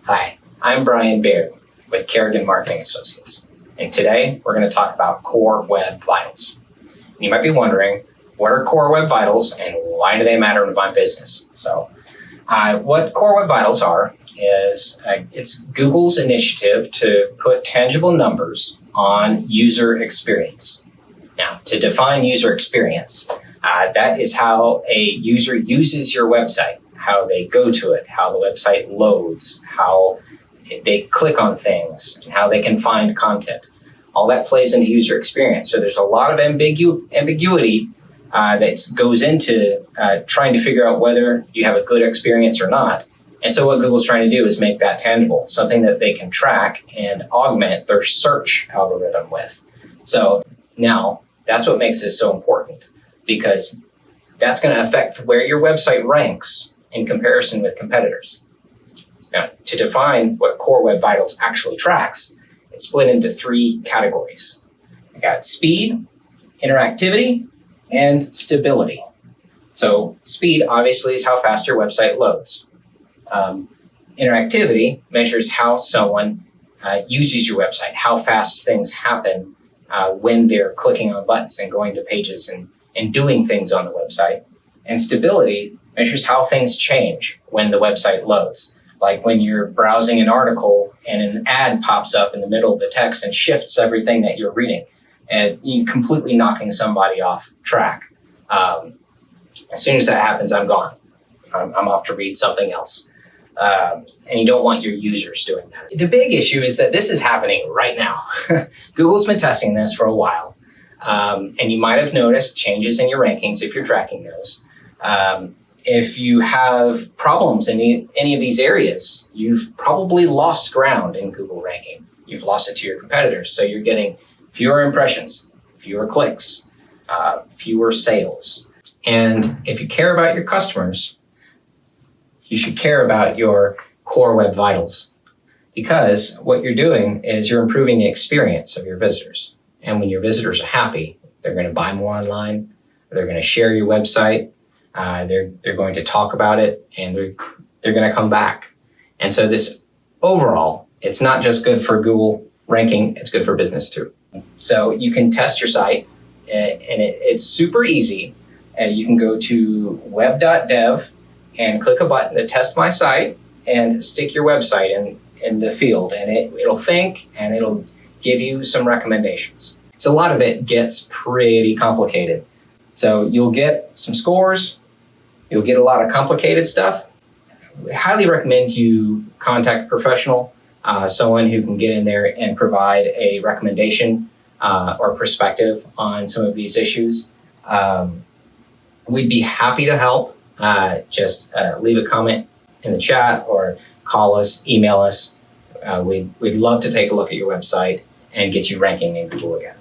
Hi, I'm Brian Baird with Kerigan Marketing Associates, and today we're going to talk about Core Web Vitals. And you might be wondering, what are Core Web Vitals and why do they matter to my business? So, what Core Web Vitals are is it's Google's initiative to put tangible numbers on user experience. Now, to define user experience, that is how a user uses your website, how they go to it, how the website loads, how they click on things, and how they can find content. All that plays into user experience. So there's a lot of ambiguity that goes into trying to figure out whether you have a good experience or not. And so what Google's trying to do is make that tangible, something that they can track and augment their search algorithm with. So now that's what makes this so important, because that's going to affect where your website ranks in comparison with competitors. Now, to define what Core Web Vitals actually tracks, it's split into three categories. I got speed, interactivity, and stability. So speed obviously is how fast your website loads. Interactivity measures how someone uses your website, how fast things happen when they're clicking on buttons and going to pages and doing things on the website. And stability measures how things change when the website loads. Like when you're browsing an article and an ad pops up in the middle of the text and shifts everything that you're reading, and you completely knocking somebody off track. As soon as that happens, I'm gone. I'm off to read something else. And you don't want your users doing that. The big issue is that this is happening right now. Google's been testing this for a while. And you might have noticed changes in your rankings if you're tracking those. If you have problems in any of these areas, you've probably lost ground in Google ranking. You've lost it to your competitors. So you're getting fewer impressions, fewer clicks, fewer sales. And if you care about your customers, you should care about your Core Web Vitals, because what you're doing is you're improving the experience of your visitors. And when your visitors are happy, they're going to buy more online, they're going to share your website, they're going to talk about it, and they're going to come back. And so this overall, it's not just good for Google ranking, it's good for business too. So you can test your site, and it's super easy. You can go to web.dev and click a button to test my site and stick your website in the field, and it'll think and it'll give you some recommendations. So a lot of it gets pretty complicated. So you'll get some scores, you'll get a lot of complicated stuff. I highly recommend you contact a professional, someone who can get in there and provide a recommendation or perspective on some of these issues. We'd be happy to help. Just leave a comment in the chat or call us, email us. We'd love to take a look at your website and get you ranking in Google again.